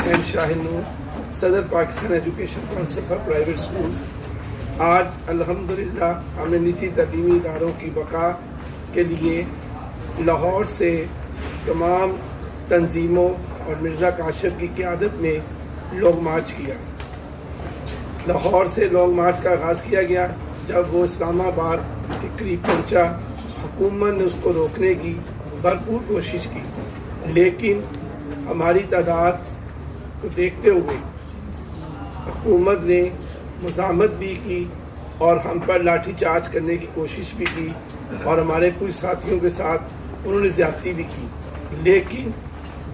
M شاہد نور، صدر Pakistan education council for private schools. آج الحمدللہ ہم نے نجی تعلیمی اداروں کی بقا کے لیے لاہور سے تمام تنظیموں اور مرزا کاشف کی قیادت میں لانگ مارچ کیا۔ لاہور سے لانگ مارچ کا آغاز کیا گیا۔ جب وہ اسلام آباد کے قریب پہنچا، حکومت نے اس کو روکنے کی بھرپور کوشش کی، لیکن ہماری تعداد کو دیکھتے ہوئے حکومت نے مزاحمت بھی کی اور ہم پر لاٹھی چارج کرنے کی کوشش بھی کی، اور ہمارے کچھ ساتھیوں کے ساتھ انہوں نے زیادتی بھی کی۔ لیکن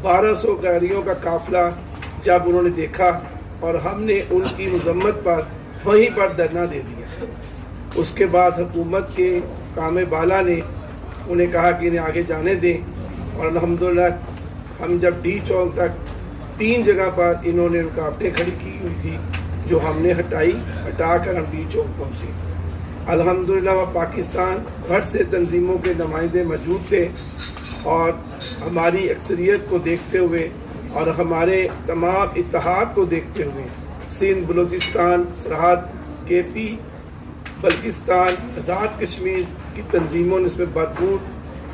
1200 گاڑیوں کا قافلہ جب انہوں نے دیکھا اور ہم نے ان کی مذمت پر وہیں پر دھرنا دے دیا، اس کے بعد حکومت کے حکام بالا نے انہیں کہا کہ انہیں آگے جانے دیں، اور الحمدللہ ہم جب ڈی چوک تک 3 جگہ پر انہوں نے رکاوٹیں کھڑی کی ہوئی تھی جو ہم نے ہٹا کر ہم ڈی چوک پہنچے۔ الحمدللہ وہ پاکستان بھر سے تنظیموں کے نمائندے موجود تھے، اور ہماری اکثریت کو دیکھتے ہوئے اور ہمارے تمام اتحاد کو دیکھتے ہوئے سندھ، بلوچستان، سرحد، کے پی، بلکستان، آزاد کشمیر کی تنظیموں نے اس میں بھرپور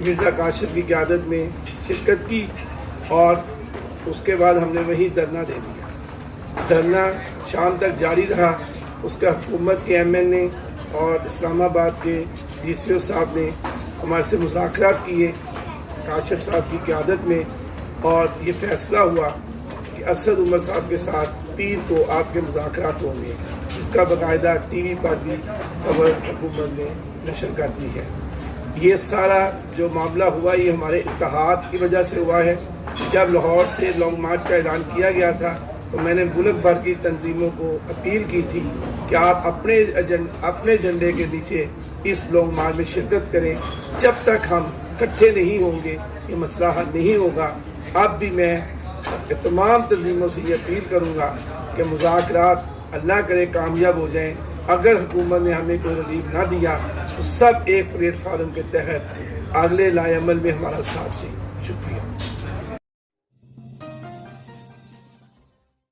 مرزا کاشف کی قیادت میں شرکت کی، اور اس کے بعد ہم نے وہیں دھرنا دے دیا۔ دھرنا شام تک جاری رہا۔ اس کا حکومت کے ایم این اے اور اسلام آباد کے ڈی سی او صاحب نے ہمارے سے مذاکرات کیے کاشف صاحب کی قیادت میں، اور یہ فیصلہ ہوا کہ اسد عمر صاحب کے ساتھ پیر کو آپ کے مذاکرات ہوں گے، جس کا باقاعدہ ٹی وی پر بھی خبر حکومت نے نشر کر دی ہے۔ یہ سارا جو معاملہ ہوا یہ ہمارے اتحاد کی وجہ سے ہوا ہے۔ جب لاہور سے لانگ مارچ کا اعلان کیا گیا تھا تو میں نے ملک بھر کی تنظیموں کو اپیل کی تھی کہ آپ اپنے ایجنڈے کے نیچے اس لانگ مارچ میں شرکت کریں۔ جب تک ہم اکٹھے نہیں ہوں گے یہ مسئلہ حل نہیں ہوگا۔ اب بھی میں تمام تنظیموں سے یہ اپیل کروں گا کہ مذاکرات اللہ کرے کامیاب ہو جائیں۔ اگر حکومت نے ہمیں کوئی ریلیف نہ دیا تو سب ایک پلیٹ فارم کے تحت اگلے لائے عمل میں ہمارا ساتھ دیں۔ شکریہ۔